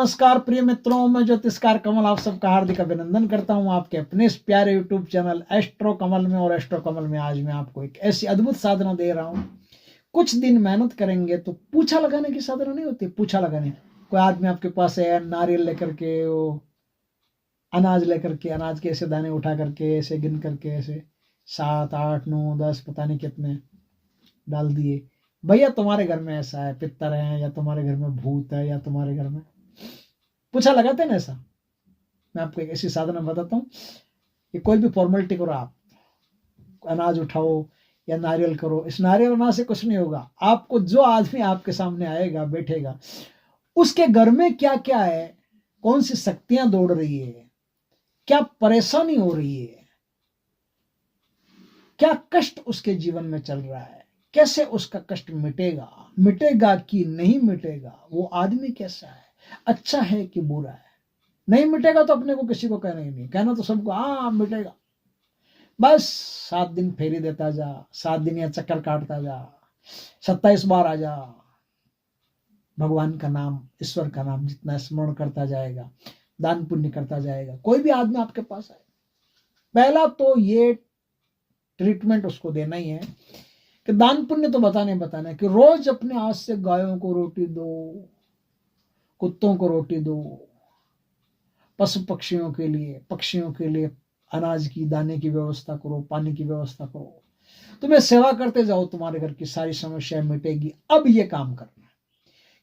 नमस्कार प्रिय मित्रों, मैं ज्योतिषकार कमल आप सबका हार्दिक अभिनंदन करता हूं आपके अपने इस प्यारे यूट्यूब चैनल एस्ट्रो कमल में। और एस्ट्रो कमल में आज मैं आपको एक ऐसी अद्भुत साधना दे रहा हूं। कुछ दिन मेहनत करेंगे तो पूछा लगाने की साधना नहीं होती, पूछा लगाने। कोई आदमी आपके पास है, नारियल लेकर के, वो अनाज लेकर के, अनाज के ऐसे दाने उठा करके, ऐसे गिन करके, ऐसे 7, 8, 9, 10 पता नहीं कितने डाल दिए। भैया तुम्हारे घर में ऐसा है, पितर है, या तुम्हारे घर में भूत है, या तुम्हारे घर में पूछा लगाते ना ऐसा। मैं आपको एक ऐसी साधना बताता हूँ कि कोई भी फॉर्मेलिटी करो, आप अनाज उठाओ या नारियल करो। इस नारियल अनाज से कुछ नहीं होगा। आपको जो आदमी आपके सामने आएगा, बैठेगा, उसके घर में क्या क्या है, कौन सी शक्तियां दौड़ रही है, क्या परेशानी हो रही है, क्या कष्ट उसके जीवन में चल रहा है, कैसे उसका कष्ट मिटेगा, मिटेगा कि नहीं मिटेगा, वो आदमी कैसा है, अच्छा है कि बुरा है। नहीं मिटेगा तो अपने को किसी को कहना ही नहीं, कहना तो सबको हाँ मिटेगा। बस 7 दिन फेरी देता जा, 7 दिन या चक्कर काटता जा, 27 बार आ जा, भगवान का नाम, ईश्वर का नाम जितना स्मरण करता जाएगा, दान पुण्य करता जाएगा। कोई भी आदमी आपके पास आए, पहला तो ये ट्रीटमेंट उसको देना ही है कि दान पुण्य तो बताना है कि रोज अपने हाथ से गायों को रोटी दो, कुत्तों को रोटी दो, पशु पक्षियों के लिए अनाज की, दाने की व्यवस्था करो, पानी की व्यवस्था करो। तुम्हें सेवा करते जाओ, तुम्हारे घर की सारी समस्याएं मिटेगी। अब ये काम करना है,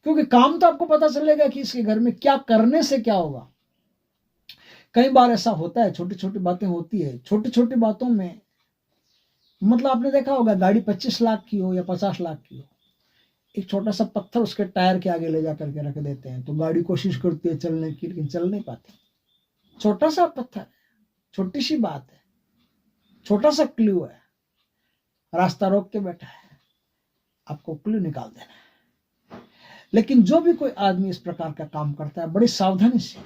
क्योंकि काम तो आपको पता चलेगा कि इसके घर में क्या करने से क्या होगा। कई बार ऐसा होता है, छोटी छोटी बातें होती है, छोटी छोटी बातों में मतलब आपने देखा होगा, गाड़ी 25 लाख की हो या 50 लाख की हो, एक छोटा सा पत्थर उसके टायर के आगे ले जा करके रख देते हैं तो गाड़ी कोशिश करती है चलने की, लेकिन चल नहीं पाती। छोटा सा पत्थर है, छोटी सी बात है, छोटा सा क्लू है, रास्ता रोक के बैठा है, आपको क्लू निकाल देना है। लेकिन जो भी कोई आदमी इस प्रकार का काम करता है, बड़ी सावधानी से,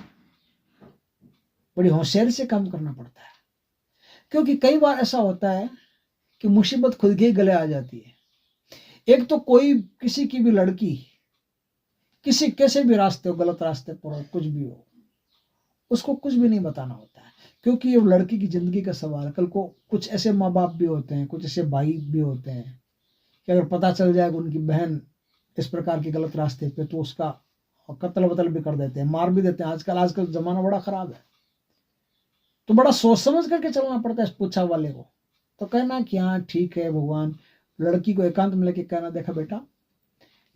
बड़ी होशियारी से काम करना पड़ता है। क्योंकि कई बार ऐसा होता है कि मुसीबत खुद के ही गले आ जाती है। एक तो कोई किसी की भी लड़की किसी कैसे भी रास्ते हो, गलत रास्ते पर हो, कुछ भी हो, उसको कुछ भी नहीं बताना होता है, क्योंकि ये लड़की की जिंदगी का सवाल है। कल को कुछ ऐसे माँ बाप भी होते हैं, कुछ ऐसे भाई भी होते हैं कि अगर पता चल जाएगा उनकी बहन इस प्रकार के गलत रास्ते पे, तो उसका कत्ल वतल भी कर देते हैं, मार भी देते हैं। आजकल जमाना बड़ा खराब है, तो बड़ा सोच समझ करके चलना पड़ता है इस पूछा वाले को। तो कहना कि हाँ ठीक है भगवान, लड़की को एकांत में लेके कहना, देखा बेटा,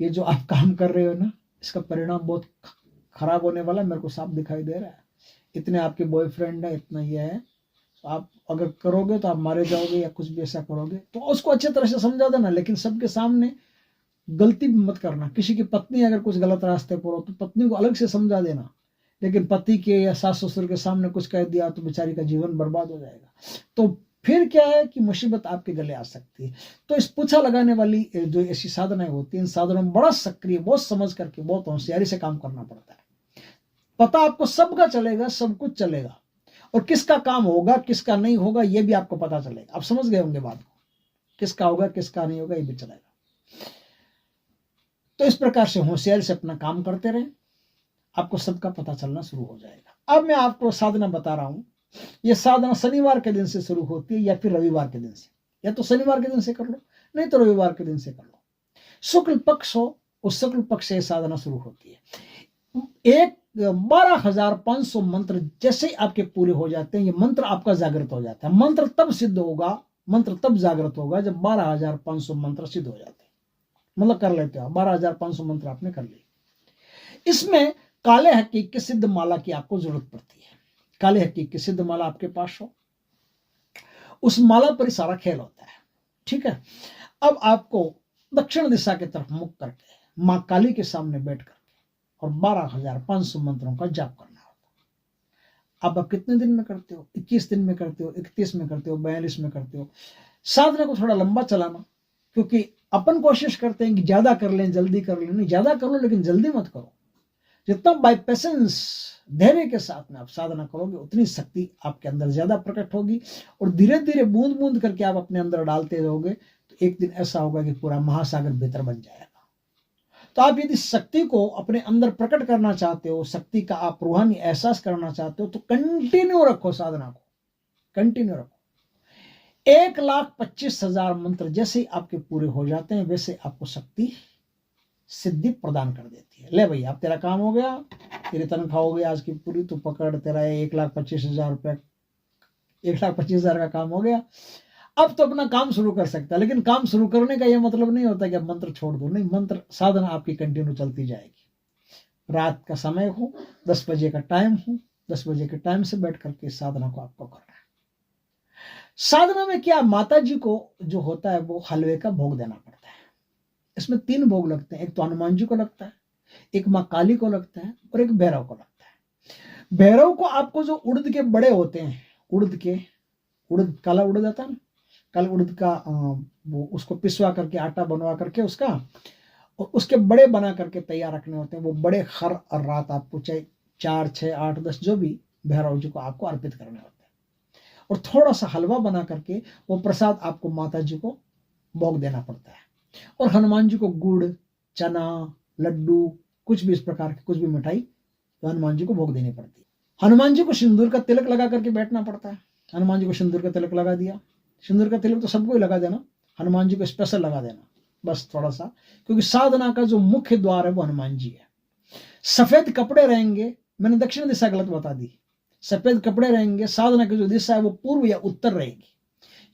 ये जो आप काम कर रहे हो ना, इसका परिणाम बहुत खराब होने वाला है, मेरे को साफ दिखाई दे रहा है। इतने आपके बॉयफ्रेंड है, इतना ये है, तो आप अगर करोगे तो आप मारे जाओगे या कुछ भी ऐसा करोगे। तो उसको अच्छी तरह से समझा देना, लेकिन सबके सामने गलती भी मत करना। किसी की पत्नी अगर कुछ गलत रास्ते पर हो तो पत्नी को अलग से समझा देना, लेकिन पति के या सास ससुर के सामने कुछ कह दिया तो बेचारी का जीवन बर्बाद हो जाएगा। तो फिर क्या है कि मुसीबत आपके गले आ सकती है। तो इस पूछा लगाने वाली जो ऐसी साधनाएं होती हैं, इन साधनों में बड़ा सक्रिय, बहुत समझ करके, बहुत होशियारी से काम करना पड़ता है। पता आपको सबका चलेगा, सब कुछ चलेगा, और किसका काम होगा किसका नहीं होगा ये भी आपको पता चलेगा। आप समझ गए होंगे बात को, किसका होगा किसका नहीं होगा ये भी चलेगा। तो इस प्रकार से होशियारी से अपना काम करते रहे, आपको सबका पता चलना शुरू हो जाएगा। अब मैं आपको साधना बता रहा हूं। यह साधना शनिवार के दिन से शुरू होती है या फिर रविवार के दिन से। या तो शनिवार के दिन से कर लो, नहीं तो रविवार के दिन से कर लो। शुक्ल पक्ष हो, उस शुक्ल पक्ष से साधना शुरू होती है। 12,500 मंत्र जैसे आपके पूरे हो जाते हैं, ये मंत्र आपका जागृत हो जाता है। मंत्र तब सिद्ध होगा, मंत्र तब जागृत होगा जब 12,500 मंत्र सिद्ध हो जाते हैं। मतलब कर लेते हो 12,500 मंत्र आपने कर लिए। इसमें काले हकीक की सिद्ध माला की आपको जरूरत पड़ती है। काले हकीक की सिद्ध माला आपके पास हो, उस माला पर सारा खेल होता है। ठीक है। अब आपको दक्षिण दिशा की तरफ मुख करके मां काली के सामने बैठ करके और 12,500 मंत्रों का जाप करना होता है। अब आप कितने दिन में करते हो? 21 दिन में करते हो, 31 में करते हो, 42 में करते हो। साधना को थोड़ा लंबा चलाना, क्योंकि अपन कोशिश करते हैं कि ज्यादा कर लें, जल्दी कर लें। नहीं, ज्यादा कर लो लेकिन जल्दी मत करो। जितना बाय पेशेंस, धैर्य के साथ में आप साधना करोगे, उतनी शक्ति आपके अंदर ज्यादा प्रकट होगी, और धीरे धीरे बूंद बूंद करके आप अपने अंदर डालते रहोगे, तो एक दिन ऐसा होगा कि पूरा महासागर बेहतर बन जाएगा। तो आप यदि शक्ति को अपने अंदर प्रकट करना चाहते हो, शक्ति का आप रूहानी एहसास करना चाहते हो, तो कंटिन्यू रखो साधना को, कंटिन्यू रखो। 1,25,000 मंत्र जैसे ही आपके पूरे हो जाते हैं वैसे आपको शक्ति सिद्धि प्रदान कर देती है। ले भाई, अब तेरा काम हो गया, तेरी तनख्वाह हो गई आज की पूरी, तो पकड़ तेरा 1,25,000 रुपये, 1,25,000 का काम हो गया। अब तो अपना काम शुरू कर सकता है। लेकिन काम शुरू करने का यह मतलब नहीं होता कि अब मंत्र छोड़ दो, नहीं, मंत्र साधना आपकी कंटिन्यू चलती जाएगी। रात का समय हो, 10 बजे का टाइम हो, 10 बजे के टाइम से बैठ करके साधना को आपको करना है। साधना में क्या, माता जी को जो होता है वो हलवे का भोग देना पड़ता है। इसमें 3 भोग लगते हैं, एक तो हनुमान जी को लगता है, एक माँ काली को लगता है और एक भैरव को लगता है। भैरव को आपको जो उड़द के बड़े होते हैं, उड़द काला उड़द आता है ना, काला उड़द का वो उसको पिसवा करके आटा बनवा करके उसका, और उसके बड़े बना करके तैयार रखने होते हैं। वो बड़े हर रात आपको चाहे 4, 6, 8, 10 जो भी भैरव जी को आपको अर्पित करने होते हैं। और थोड़ा सा हलवा बना करके वो प्रसाद आपको माता जी को भोग देना पड़ता है। और हनुमान जी को गुड़, चना, लड्डू, कुछ भी इस प्रकार की कुछ भी मिठाई तो हनुमान जी को भोग देनी पड़ती है। हनुमान जी को सिंदूर का तिलक लगा करके बैठना पड़ता है। हनुमान जी को सिंदूर का तिलक लगा दिया। सिंदूर का तिलक तो सबको ही लगा देना, हनुमान जी को स्पेशल लगा देना बस थोड़ा सा, क्योंकि साधना का जो मुख्य द्वार है वो हनुमान जी है। सफेद कपड़े रहेंगे, मैंने दक्षिण दिशा गलत बता दी, सफेद कपड़े रहेंगे। साधना की जो दिशा है वो पूर्व या उत्तर रहेगी,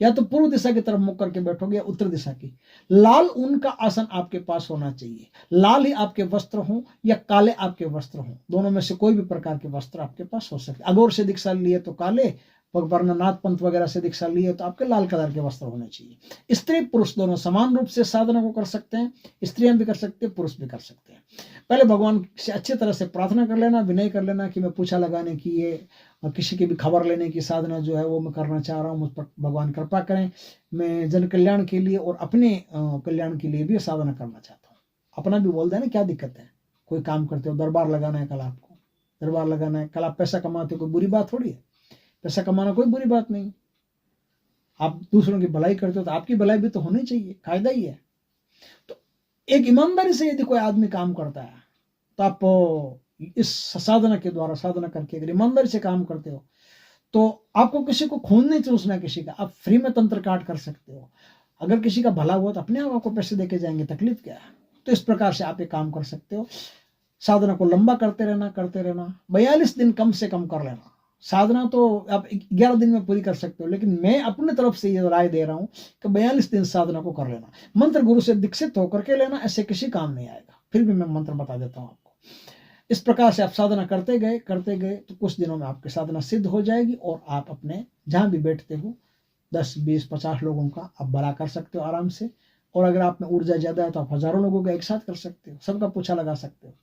या तो पूर्व दिशा की तरफ मुख करके बैठोगे या उत्तर दिशा की। लाल ऊन का आसन आपके पास होना चाहिए। लाल ही आपके वस्त्र हो या काले आपके वस्त्र हो, दोनों में से कोई भी प्रकार के वस्त्र आपके पास हो सकते। अगोर से दीक्षा लिए तो काले, नाथ पंथ वगैरह से दीक्षा लिए तो आपके लाल कलर के वस्त्र होने चाहिए। स्त्री पुरुष दोनों समान रूप से साधना को कर सकते हैं, स्त्रियां भी कर सकते हैं, पुरुष भी कर सकते हैं। पहले भगवान से अच्छी तरह से प्रार्थना कर लेना, विनय कर लेना कि मैं पूछा लगाने की, ये किसी की भी खबर लेने की साधना जो है वो मैं करना चाह रहा हूँ, मुझ पर भगवान कृपा करें। मैं जन कल्याण के लिए और अपने कल्याण के लिए भी साधना करना चाहता हूँ। अपना भी बोल देना, क्या दिक्कत है, कोई काम करते हो, दरबार लगाना है कल आपको, दरबार लगाना है कल, आप पैसा कमाते हो, कोई बुरी बात थोड़ी है, पैसा कमाना कोई बुरी बात नहीं। आप दूसरों की भलाई करते हो तो आपकी भलाई भी तो होनी चाहिए, कायदा ही है। तो एक ईमानदारी से यदि कोई आदमी काम करता है तो आप इस साधना के द्वारा, साधना करके अगर ईमानदारी से काम करते हो तो आपको किसी को खून नहीं चूसना किसी का, आप फ्री में तंत्र काट कर सकते हो। अगर किसी का भला हुआ तो अपने आप आपको पैसे देके जाएंगे, तकलीफ क्या है। तो इस प्रकार से आप ये काम कर सकते हो। साधना को लंबा करते रहना, करते रहना। 42 दिन कम से कम कर लेना। साधना तो आप 11 दिन में पूरी कर सकते हो, लेकिन मैं अपनी तरफ से ये राय दे रहा हूं कि 42 दिन साधना को कर लेना। मंत्र गुरु से दीक्षित होकर के लेना, ऐसे किसी काम नहीं आएगा। फिर भी मैं मंत्र बता देता हूं आपको। इस प्रकार से आप साधना करते गए तो कुछ दिनों में आपकी साधना सिद्ध हो जाएगी और आप अपने जहां भी बैठते हो 10, 20, 50 लोगों का आप भला कर सकते हो आराम से। और अगर आप में ऊर्जा ज्यादा है तो आप हजारों लोगों का एक साथ कर सकते हो, सबका पूछा लगा सकते हो,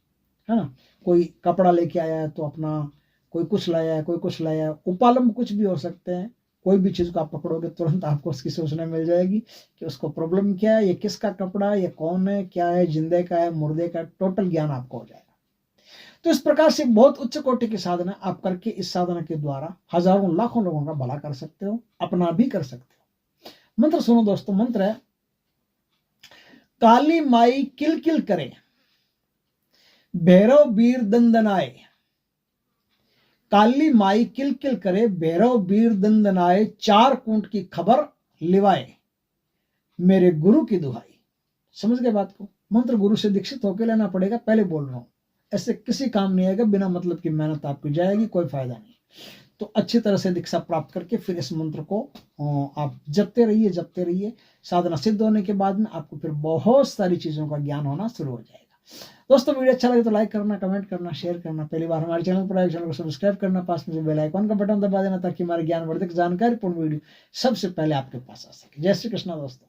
है ना। कोई कपड़ा लेके आया है तो अपना, कोई कुछ लाया है, कोई कुछ लाया है, उपालंब कुछ भी हो सकते हैं। कोई भी चीज को आप पकड़ोगे तुरंत आपको उसकी सूचना मिल जाएगी कि उसको प्रॉब्लम क्या है, ये किसका कपड़ा है, ये कौन है, क्या है, जिंदे का है, मुर्दे का, टोटल ज्ञान आपको हो जाएगा। तो इस प्रकार से बहुत उच्च कोटि की साधना आप करके इस साधना के द्वारा हजारों लाखों लोगों का भला कर सकते हो, अपना भी कर सकते हो। मंत्र सुनो दोस्तों, मंत्र है, काली माई किल किल करे, भैरव वीर दंदनाए। काली माई किल किल करे, भैरव वीर दंदनाए, 4 कूंट की खबर लिवाए, मेरे गुरु की दुहाई। समझ गए बात को। मंत्र गुरु से दीक्षित होकर लेना पड़ेगा, पहले बोल रहा हूं। ऐसे किसी काम नहीं आएगा, बिना मतलब की मेहनत आपकी जाएगी, कोई फायदा नहीं। तो अच्छी तरह से दीक्षा प्राप्त करके फिर इस मंत्र को आप जपते रहिए। साधना सिद्ध होने के बाद में आपको फिर बहुत सारी चीजों का ज्ञान होना शुरू हो जाएगा। दोस्तों वीडियो अच्छा लगे तो लाइक करना, कमेंट करना, शेयर करना। पहली बार हमारे चैनल पर आए, चैनल को सब्सक्राइब करना, पास में जो बेल आइकन का बटन दबा देना ताकि हमारे ज्ञानवर्धक जानकारीपूर्ण वीडियो सबसे पहले आपके पास आ सके। जय श्री कृष्ण दोस्तों।